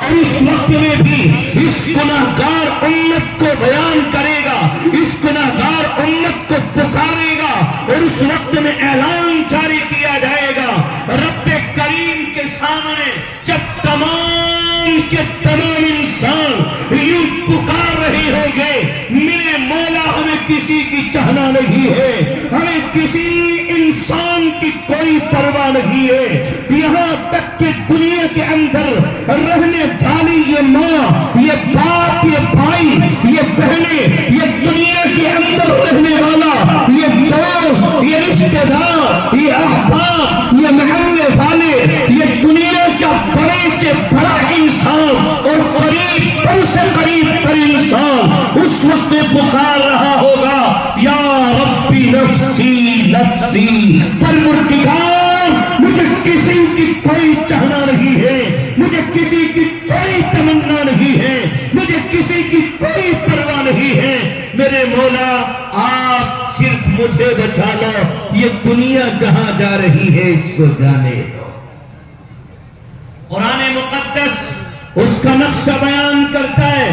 اور اس وقت میں بھی اس گناہگار امت کو بیان کرے گا، اس گناہگار امت کو پکارے گا، اور اس وقت میں اعلان جاری کیا جائے گا رب کریم کے سامنے، جب تمام کے تمام انسان یوں پکار رہے ہوں گے، میرے مولا ہمیں کسی کی چاہنا نہیں ہے، ہمیں کسی انسان کی کوئی پرواہ نہیں ہے، یہاں تک کہ دنیا کے اندر رہنے والی یہ ماں، یہ باپ، یہ بھائی، یہ بہنیں، یہ دنیا کے اندر رہنے والا یہ دوست، یہ رشتہ دار، یہ احباب، یہ محلے والے، یہ دنیا کا بڑے سے بڑا انسان اور قریب تر سے قریب تر انسان اس وقت پکار رہا ہوگا، یا ربی نفسی نفسی، پروردگار مجھے کسی کی کوئی چاہنا نہیں ہے، مجھے کسی کی کوئی تمنا نہیں ہے، مجھے کسی کی کوئی پرواہ نہیں ہے، میرے مولا آپ صرف مجھے بچا لو، یہ دنیا جہاں جا رہی ہے اس کو جانے دو۔ قرآن مقدس اس کا نقشہ بیان کرتا ہے،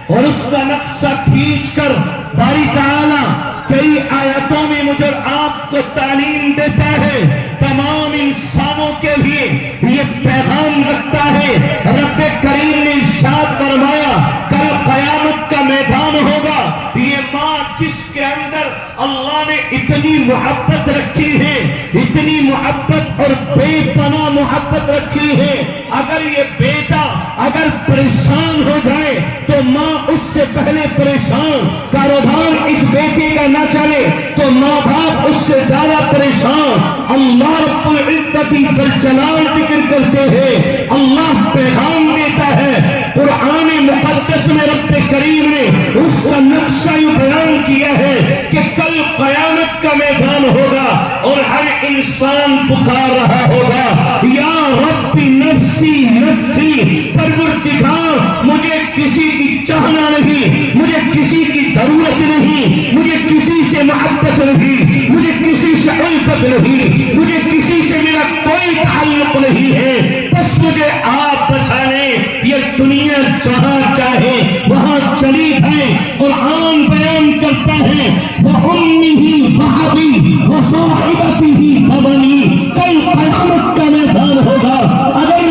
اور اس کا نقشہ کھینچ کر باری تعالیٰ کئی آیاتوں میں مجھے آپ کو تعلیم دیتا ہے، تمام انسانوں کے لیے یہ پیغام رکھتا ہے۔ رب کریم نے ارشاد فرمایا کل قیامت کا میدان ہوگا، یہ ماں جس کے اندر اللہ نے اتنی محبت رکھی ہے، اتنی محبت اور بے پناہ محبت رکھی ہے، اگر یہ بیٹا اگر پریشان ہو جائے تو ماں اس سے پہلے پریشان، کاروبار اس بیٹے کا نہ چلے تو ماں باپ اس سے زیادہ پریشان۔ اللہ رب العزت جل جلال ذکر کرتے ہیں، اللہ پیغام دیتا ہے، قرآن مقدس میں رب کریم نے اس کا نقشہ یوں بیان کیا ہے کہ کل قیامت کا میدان ہوگا اور ہر انسان پکار رہا ہوگا، یا رب نفسی نفسی، پروردگار مجھے کسی کی چاہنا نہیں، مجھے کسی کی ضرورت نہیں، مجھے کسی سے محبت نہیں، مجھے کسی سے الفت نہیں، مجھے کسی سے میرا کوئی تعلق نہیں ہے، بس مجھے آپ بچا لیں، یہ دنیا جہاں چاہے وہاں چلی جائے۔ قرآن بیان کرتا ہے وَأُمِّهِ وَأَبِيهِ وَصَاحِبَتِهِ وَبَنِيهِ، کل قیامت کا میدان ہوگا، اگر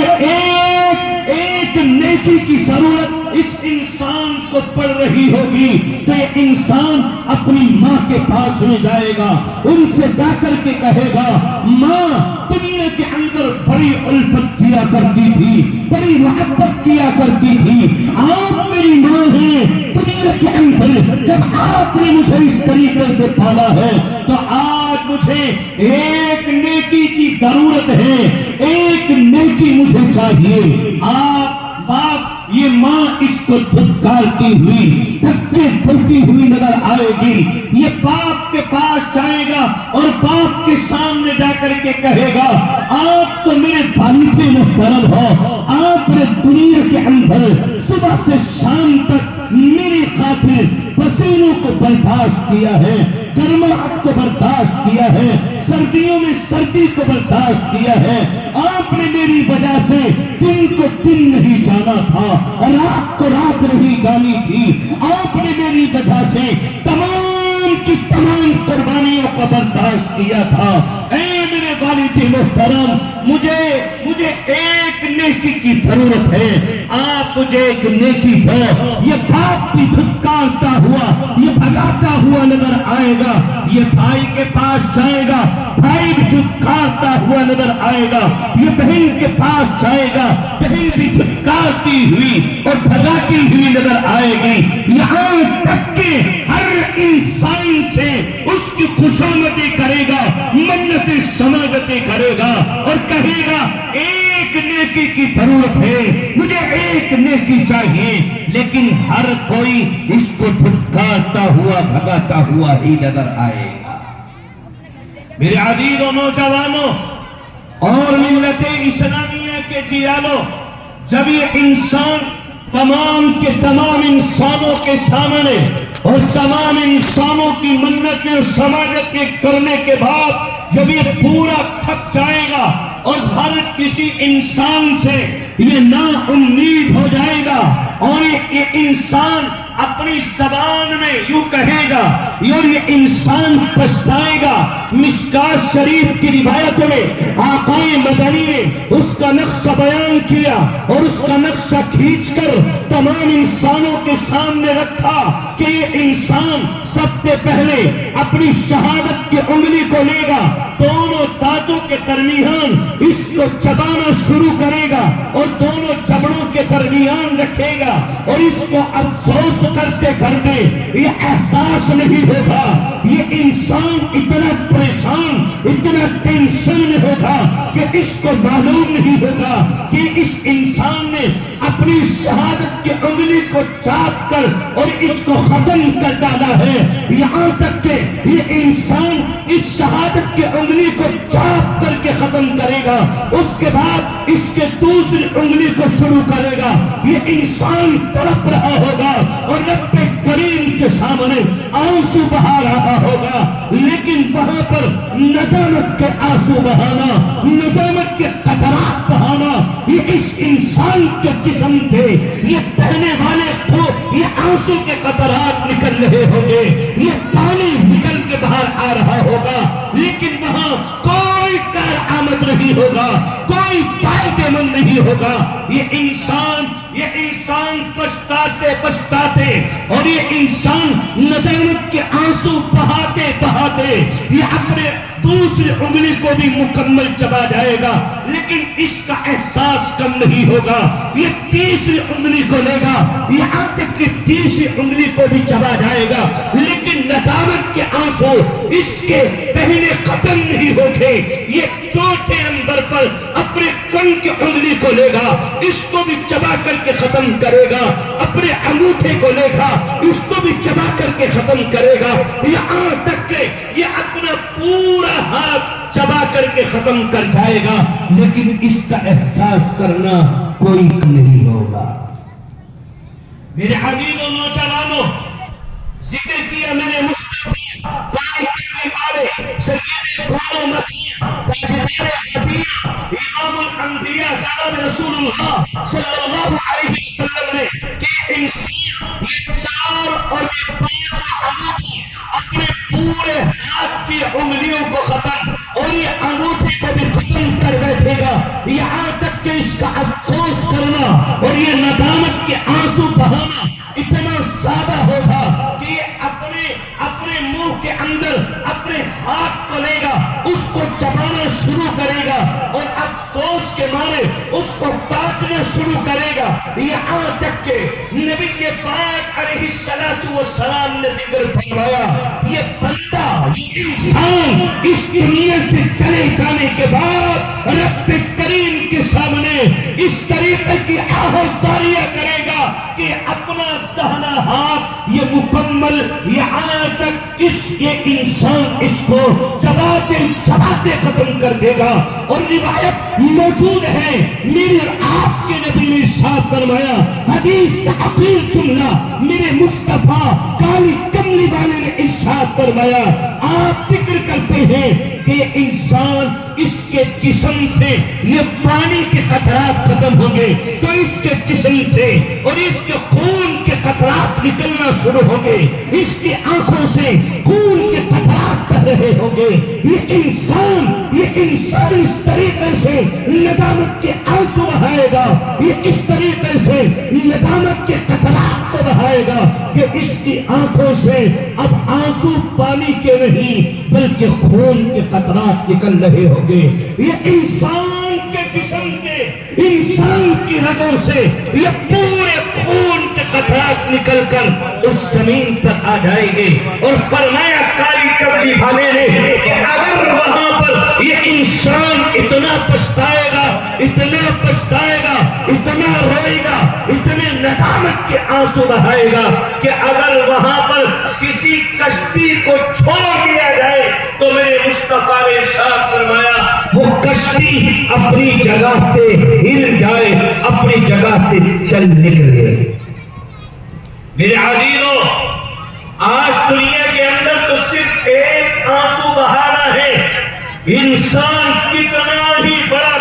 ایک نیکی کی ضرورت اس انسان کو پڑ رہی ہوگی تو یہ انسان اپنی ماں کے پاس لے جائے گا، ان سے جا کر کے کہے گا ماں دنیا کے اندر بڑی الفت کیا کرتی تھی، بڑی محبت کیا کرتی تھی، آپ میری ماں ہیں، دنیا کے اندر جب آپ نے مجھے اس طریقے سے پالا ہے تو آج مجھے ایک نیکی کی ضرورت ہے، ایک نیکی مجھے چاہیے۔ آپ باپ یہ ماں اس کو دھتکارتی ہوئی دھکے کھلتی ہوئی نظر آئے گی، یہ باپ کے پاس جائے گا اور باپ کے سامنے جا کر کے کہے گا آپ تو میرے والد محترم ہو، آپ نے دنیا کے اندر صبح سے شام تک میری خاطر پسینوں کو برداشت کیا ہے، گرماہٹ کو برداشت کیا ہے، سردیوں میں سردی کو برداشت کیا ہے، آپ نے میری وجہ سے دن کو دن نہیں جانا تھا، رات کو رات نہیں جانی تھی، آپ نے میری وجہ سے تمام کی تمام قربانیوں کو برداشت کیا تھا۔ اے میرے والد محترم، مجھے ایک نیکی کی ضرورت ہے، آپ مجھے ایک نیکی دو۔ یہ باپ بھی دھتکارتا ہوا، یہ بھگاتا ہوا نظر آئے گا، یہ بھائی کے پاس جائے گا، بھائی بھی دھتکارتا ہوا نظر آئے گا، یہ بہن کے پاس جائے گا، بہن بھی دھتکارتی ہوئی اور بھگاتی ہوئی نظر آئے گی، یہاں تک کہ ہر انسان سے اس کی خوشامدی کرے گا، منتیں سماجتیں کرے گا اور کہے گا ایک نیکی کی ضرورت ہے، مجھے ایک نیکی چاہیے، لیکن ہر کوئی اس کو دھتکارتا ہوا بھگاتا ہوا ہی نظر آئے گا۔ میرے عزیز و نوجوانوں اور ملت اسلامیہ کے جیالوں، جب یہ انسان تمام کے تمام انسانوں کے سامنے اور تمام انسانوں کی منتیں سماجتیں کرنے کے بعد جب یہ پورا تھک جائے گا، اور ہر کسی انسان سے یہ نا امید ہو جائے گا، اور یہ انسان اپنی زبان میں یوں کہے گا، اور یہ انسان پچھتائے گا۔ مشکات شریف کی روایتوں میں آقا مدنی نے اس کا نقشہ بیان کیا اور اس کا نقشہ کھینچ کر تمام انسانوں کے سامنے رکھا کہ یہ انسان سب سے پہلے اپنی شہادت کی انگلی کو لے گا، دونوں دانتوں کے درمیان اس کو چبانا شروع کرے گا اور دونوں جبڑوں کے درمیان رکھے گا، اور اس کو افسوس کرتے کرتے یہ احساس نہیں ہوگا، یہ انسان اتنا پریشان، اتنا ٹینشن میں ہوگا کہ اس کو معلوم نہیں ہوگا کہ اس انسان نے اپنی شہادت کی انگلی کو چاپ کر اور اس کو ختم کر ڈالا ہے۔ یہاں تک کہ یہ انسان اس شہادت کی انگلی کو چاپ کر کے ختم کرے گا، اس کے بعد اس کے دوسری انگلی کو شروع کرے گا۔ یہ انسان تڑپ رہا ہوگا اور رب کریم کے سامنے آنسو بہا رہا ہوگا، لیکن وہاں پر ندامت کے آنسو بہانا، ندامت کے قطرات بہانا، یہ اس انسان کے جسم تھے، یہ بہنے والے کو یہ آنسو کے قطرات نکل رہے ہوں گے، یہ پانی نکل کے باہر آ رہا ہوگا، لیکن وہاں کوئی کارآمد نہیں ہوگا، کوئی فائدہ مند نہیں ہوگا۔ یہ انسان پچھتاتے پچھتاتے اور یہ انسان ندامت کے آنسو بہاتے بہاتے یہ اپنے دوسری انگلی کو بھی مکمل چبا جائے گا، لیکن اس کا احساس کم نہیں ہوگا۔ یہ تیسری انگلی کو لے گا، یہاں تک کہ تیسری انگلی کو بھی چبا جائے گا، لیکن ندامت کے آنسو اس کے بہنے ختم نہیں ہوگے۔ یہ چوتھے نمبر پر اپنے کن کی انگلی کو لے گا، اس کو بھی چبا کر کے ختم کرے گا، اپنے انگوٹھے کو لے گا، اس کو بھی چبا کر کے ختم کرے گا، یہاں تک کہ یہ اپنا پورا ہاتھ چبا کر کے ختم کر جائے گا، لیکن اس کا احساس کرنا کوئی نہیں ہوگا۔ میرے عزیز و نوجوانوں، ذکر کیا میں نے مصطفی قائد کرنے والے سید کون و مکین تاجدار ادیہ امام الانبیاء جناب رسول اللہ صلی اللہ علیہ وسلم نے کہ انسان یہ 4 اور یہ 5 انگوٹھی اپنے پورے ہاتھ کی انگلیوں کو ختم اور یہ انگوٹھی کو بھی ختم کر بیٹھے گا، یہاں تک کہ اس کا افسوس کرنا اور یہ ندامت کے آنسو بہانا اتنا زیادہ ہوگا کہ یہ اپنے منہ کے اندر اپنے ہاتھ کو لے گا، اس کو چبانا شروع کرے گا اور افسوس کے مارے اس کو کاٹنا شروع کرے گا، یہاں تک کہ نبی پاک علیہ السلام نے ذکر فرمایا یہ بندہ، یہ انسان اس دنیا سے چلے جانے کے بعد رب کریم کے سامنے اس طریقے کی آہوازاریاں کرے گا کہ اپنا دہنا ہاتھ یہ مکمل یہاں تک یہ انسان اس کو چباتے چباتے ختم کر دے گا۔ اور روایت موجود ہے، میرے آپ کے نبی نے ارشاد فرمایا، حدیث کا عقیل جملہ میرے مصطفیٰ کالی کملی والے نے ارشاد فرمایا، آپ ذکر کرتے ہیں کہ انسان اس کے جسم سے یہ پانی کے قطرات ختم ہوں گے تو اس کے جسم سے اور اس کے خون کے قطرات نکلنا شروع ہوں گے، اس کی آنکھوں سے خون کے قطرات بہ رہے ہوں گے۔ یہ انسان اس طریقے سے ندامت کے آنسو بہائے گا، یہ اس طریقے سے ندامت کے قطرات کو بہائے گا کہ اس کی آنکھوں سے اب آنسو پانی کے نہیں بلکہ خون کے قطرات نکل رہے ہوں گے۔ یہ انسان کے جسم کے، انسان کی رگوں سے یہ پورے خون کے قطرات نکل کر اس زمین پر آ جائیں گے، اور فرمایا کالی کملی والے نے کہ اگر وہاں پر یہ انسان اتنا پچھتائے گا، اتنا پچھتائے گا، اتنا روئے گا، اتنے ندامت کے آنسو بہائے گا کہ اگر وہاں پر کسی کشتی کو چھوڑ دیا جائے تو میرے مصطفیٰ نے ارشاد فرمایا وہ کشتی اپنی جگہ سے ہل جائے، اپنی جگہ سے چل نکلے۔ میرے عزیزو، آج دنیا کے اندر تو صرف ایک آنسو بہانا ہے، انسان کتنا ہی بڑا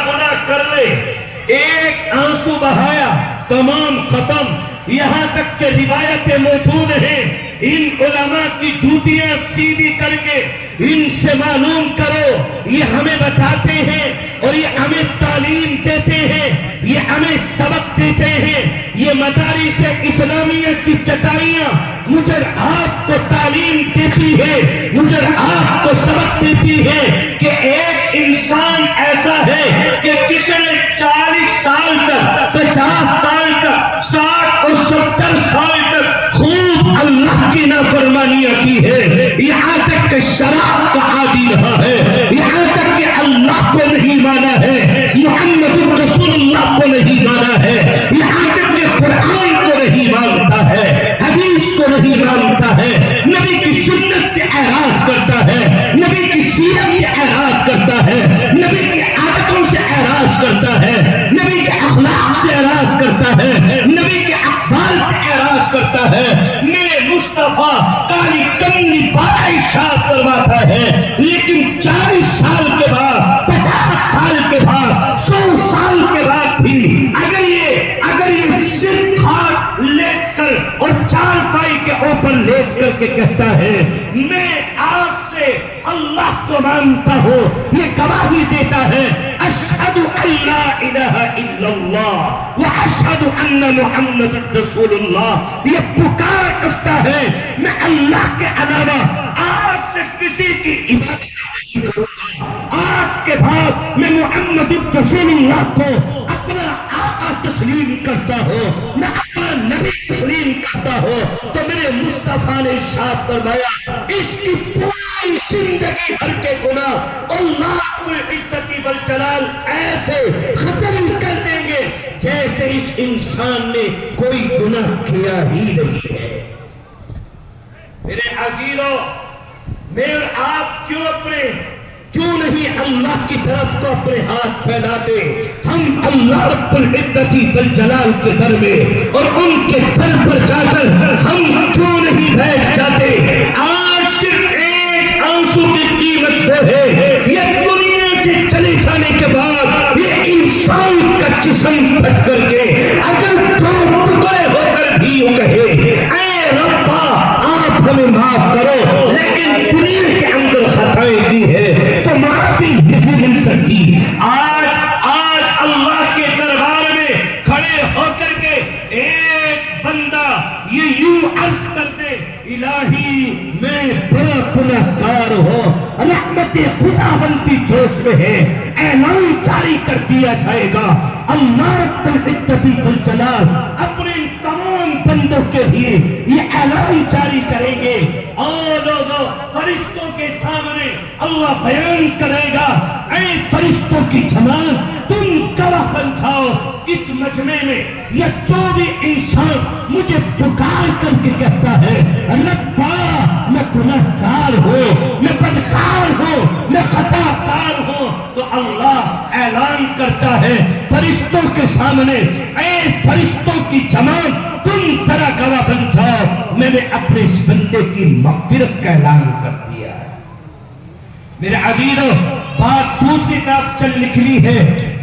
آنسو بہایا، تمام ختم۔ یہاں تک کہ روایتیں موجود ہیں، ان علماء کی جوتیاں سیدھی کر کے ان سے معلوم کرو، یہ ہمیں بتاتے ہیں اور یہ ہمیں تعلیم دیتے ہیں، یہ ہمیں سبق دیتے ہیں۔ یہ مدارس اسلامیہ کی چٹائیاں مجھے آپ کو تعلیم دیتی ہے، مجھے آپ کو سبق دیتی ہے کہ ایک انسان ایسا ہے کہ جس نے 40 سال تک، 50 سال تک، 60 اور 70 سال تک خوب اللہ کی نافرمانیاں کی ہے، یہاں تک کہ شراب کا عادی رہا ہے، یہاں تک کہ اللہ کو نہیں مانا ہے، محمد رسول اللہ کو نہیں مانا ہے، یہاں تک کہ قرآن کو نہیں مانتا ہے، حدیث کو نہیں مانتا ہے، نبی کی سنت سے اعراض کرتا ہے، نبی کی سیرت سے اعراض کرتا ہے، نبی کی عادتوں سے اعراض کرتا ہے، نبی کے اخلاق سے اعراض کرتا ہے، نبی کے اقوال سے اعراض کرتا ہے۔ میرے مصطفیٰ کالی کملی پارا ارشاد فرماتا ہے، لیکن 40 سال کے بعد، 50 سال کے بعد، 100 سال کے بعد بھی اگر یہ صرف خاک لیٹ کر اور چار پائی کے اوپر لیٹ کر کے کہتا ہے میں آج سے اللہ کو مانتا ہوں، یہ گواہی دیتا ہے اشہد ان لا الہ الا اللہ واشہد ان محمد رسول اللہ، یہ پکار اٹھتا ہے میں اللہ کے علاوہ آج سے کسی کی عبادت نہیں کروں گا، آج کے بعد میں محمد رسول اللہ کو اپنا آقا تسلیم کرتا ہوں، میں اپنا نبی تسلیم کرتا ہوں۔ تو میرے مصطفیٰ نے ارشاد فرمایا اس کی پوری زندگی بھر کے گناہ اللہ رب العزت والجلال ایسے ختم کر دیں گے جیسے اس انسان نے کوئی گناہ کیا ہی نہیں ہے۔ میرے عزیزوں، میں اور آپ کیوں نہیں اللہ کی طرف کو اپنے ہاتھ پھیلاتے؟ ہم اللہ رب العزت والجلال کے در میں اور ان کے در پر جا کر ہم کیوں نہیں بیٹھ جاتے؟ آج صرف ایک آنسو کی قیمت وہ ہے، یہ دنیا سے چلے جانے کے بعد یہ انسان کا جسم پھٹ کر کے اگر دو ٹکڑے ہو کر بھی وہ کہے اے ربا آپ ہمیں معاف کرو، لیکن دنیا کے اندر خطائیں کی ہے تو معافی نہیں مل سکتی۔ آج اللہ کے دربار میں کھڑے ہو کر کے ایک بندہ یہ یوں عرض کر دے الہی میں بڑا گنہگار ہوں، رحمت خداوندی جوش میں ہے، اعلان جاری کر دیا جائے گا۔ اللہ رب العزت والجلال اپنے تمام بندوں کے لیے یہ اعلان جاری کریں گے اور لوگوں فرشتوں کے سامنے اللہ بیان کرے گا اے فرشتوں کی جماعت تم گواہ بن جاؤ، اس مجمع میں یہ جو بھی انسان مجھے پکار کر کے کہتا ہے ربا میں گنہگار ہوں، میں بدکار ہوں، میں خطا کار ہوں، تو اللہ اعلان کرتا ہے فرشتوں کے سامنے اے فرشتوں کی جماعت تم ذرا گواہ بن جاؤ، میں نے اپنے اس بندے کی مغفرت کا اعلان کر دیا ہے۔ میرے عزیزو، بات دوسری طرف چل نکلی ہے۔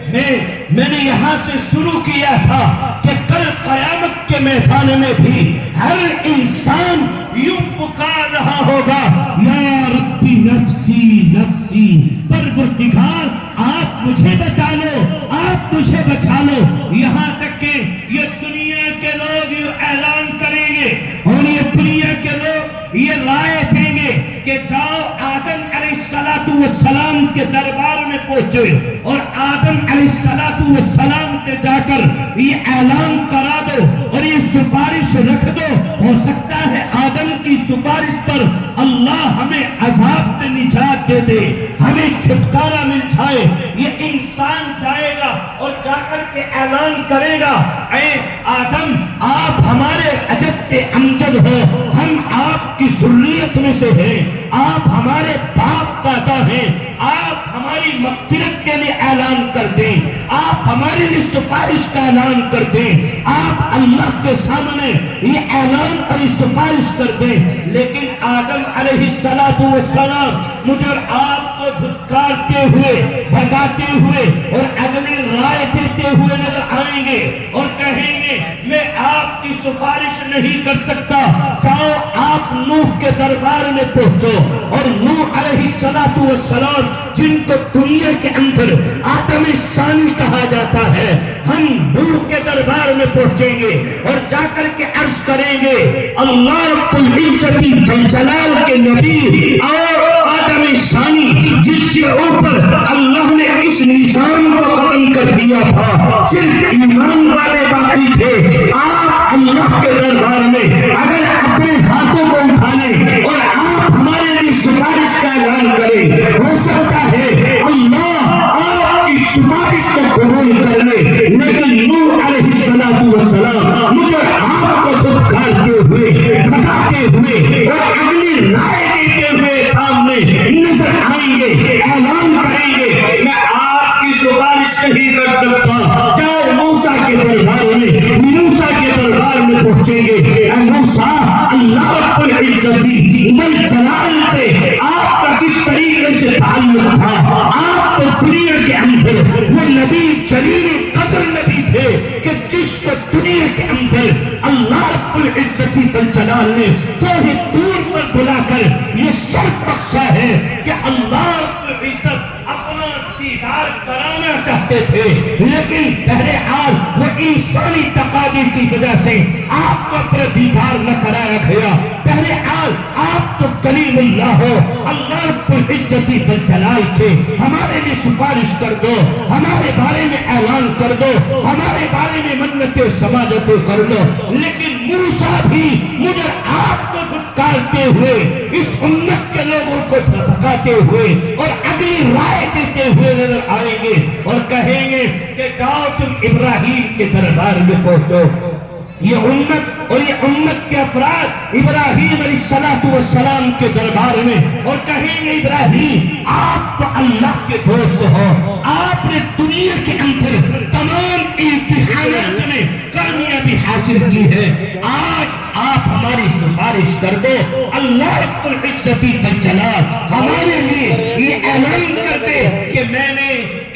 میں نے یہاں سے شروع کیا تھا کہ کل قیامت کے میدان میں بھی ہر انسان یوں پکار رہا ہوگا یا ربی نفسی نفسی، پروردگار آپ مجھے بچا لو، آپ مجھے بچا لو۔ یہاں تک کہ یہ دنیا کے لوگ یہ اعلان کریں گے اور یہ دنیا کے لوگ یہ رائے دیں گے کہ جاؤ آدم علیہ السلام کے دربار میں پہنچے اور آدم علیہ السلام سے جا کر یہ اعلان کرا دو اور یہ سفارش رکھ دو، ہو سکتا ہے آدم کی سفارش پر اللہ ہمیں عذاب سے نجات دے دے، ہمیں چھٹکارا مل جائے۔ یہ انسان جائے گا اور جا کر کے اعلان کرے گا اے آدم آپ ہمارے عجب کے امجد ہو، ہم آپ کی ذریت میں سے ہیں، آپ ہمارے باپ دادا ہیں، آپ ہماری مغفرت کے لیے اعلان کر دیں، آپ ہمارے لیے سفارش کا اعلان کر دیں، آپ اللہ کے سامنے یہ اعلان اور یہ سفارش کر دیں۔ لیکن آدم علیہ السلام مجھے اور آپ کو کو دھتکارتے ہوئے، بھگاتے ہوئے اور اگلی رائے دیتے ہوئے نظر آئیں گے اور کہیں گے میں آپ کی سفارش نہیں کر سکتا، جاؤ آپ نوح کے دربار میں پہنچو۔ اور نوح علیہ السلام جن کو دنیا کے اندر آدم ثانی کہا جاتا ہے، ہم نوح کے دربار میں پہنچیں گے اور جا کر کے عرض کریں گے اللہ رب العزت جلال کے نبی اور آدم ثانی جس کے اوپر اللہ نے اس نظام کو ختم کر دیا تھا، صرف ایمان والے باقی تھے، آپ اللہ کے دربار میں اگر اپنے ہاتھوں کو اٹھانے اور آپ ہمارے لیے سفارش کا اعلان کریں، ہو سکتا ہے اللہ آپ کی سفارش کو قبول کر لے، لیکن نوح علیہ السلام مجھے آپ کو دھتکارتے ہوئے، بھگاتے ہوئے اور اگلی رائے دیتے ہوئے سامنے نظر آئیں گے، اعلان کریں گے میں آپ کی سفارش نہیں کر سکتا، جاؤ موسیٰ کے دربار میں، موسیٰ کے دربار میں پہنچیں گے، اے موسیٰ اللہ رب العزت والجلال سے آپ کا کس طریقے سے تعلق تھا؟ آپ تو دنیا کے اندر وہ نبی جلیل قدر نبی تھے کہ جس کو دنیا کے اندر اللہ رب العزت والجلال نے کوہ طور پر بلا کر یہ شرط بخشا ہے کہ اللہ رب العزت اپنا دیدار کرانا چاہتے تھے، لیکن بہرحال وہ انسانی تقاضے کی وجہ سے آپ کو اپنا دیدار نہ کرایا گیا۔ بہرحال آپ تو کلیم اللہ ہو، اللہ رب العزت والجلال سے ہمارے لیے سفارش کر دو، ہمارے بارے میں اعلان کر دو، ہمارے بارے میں منتیں سماجتیں کر لو۔ لیکن موسیٰ بھی مجھے آپ کو دھتکارتے ہوئے، اس امت کے لوگوں کو دھتکاتے ہوئے اور اگلی رائے دیتے ہوئے نظر آئیں گے اور کہیں گے کہ جاؤ تم ابراہیم کے دربار میں پہنچو۔ یہ امت اور یہ امت کے افراد ابراہیم علیہ السلام کے دربار میں اور کہیں گے ابراہیم آپ تو اللہ کے دوست ہو، آپ نے دنیا کے اندر تمام امتحانات میں کامیابی حاصل کی ہے، آج آپ ہماری سفارش کر دو، اللہ رب العزت والجلال ہمارے لیے یہ اعلان کر دے کہ میں نے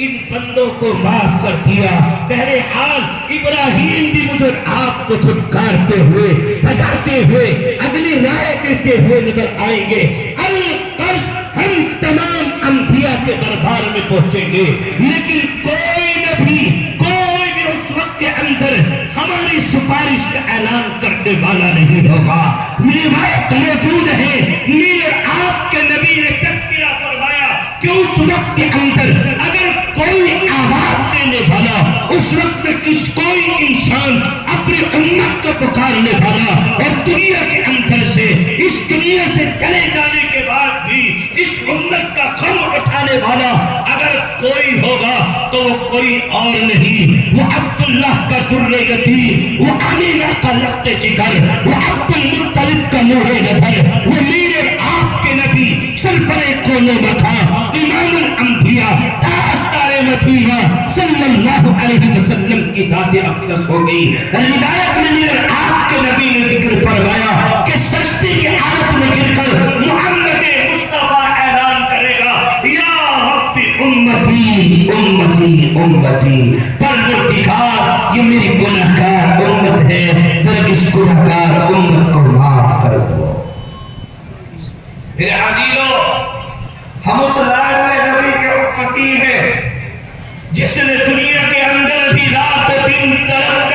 ان بندوں کو معاف کر دیا۔ بہرحال ابراہیم بھی مجھے آپ کو دھتکارتے ہوئے، بھگاتے ہوئے، اگلی رائے دیتے ہوئے نظر آئیں گے۔ القص ہم تمام انبیاء کے دربار میں پہنچیں گے، لیکن کوئی نبی، کوئی بھی اس وقت کے اندر ہماری سفارش کا اعلان کرنے والا نہیں ہوگا۔ روایت موجود ہے، میرے آپ کے نبی نے تذکرہ فرمایا کہ اس وقت کے اندر اگر کوئی آواز دینے والا، اس وقت میں کوئی انسان اپنی امت کو پکارنے والا اور دنیا کے اندر سے، اس دنیا سے چلے جانے کے بعد بھی اس امت کا غم اٹھانے والا اگر کوئی ہوگا تو وہ کوئی اور نہیں، وہ عبداللہ کا در یتیم، وہ امینہ کا لقب جگر، وہ عبد المطلب کا نور نظر، وہ میرے آپ کے نبی سرور کون و مکان، امام الانبیاء، تاجدار مدینہ صلی اللہ علیہ وسلم کی ذات اقدس ہو گئی۔ روایت میں میرے آپ کے نبی نے ذکر فرمایا کہ سستی کی حالت میں گر کر محمد مصطفیٰ اعلان کرے گا یا رب امتی امتی امتی، پروردگار یہ میری گناہگار امت ہے، ذرا اس گناہگار امت کو معاف کر دو۔ میرے عزیزو، ہم اس لاڈلے نبی کے امتی ہیں جس نے دنیا کے اندر بھی رات و دن تڑپ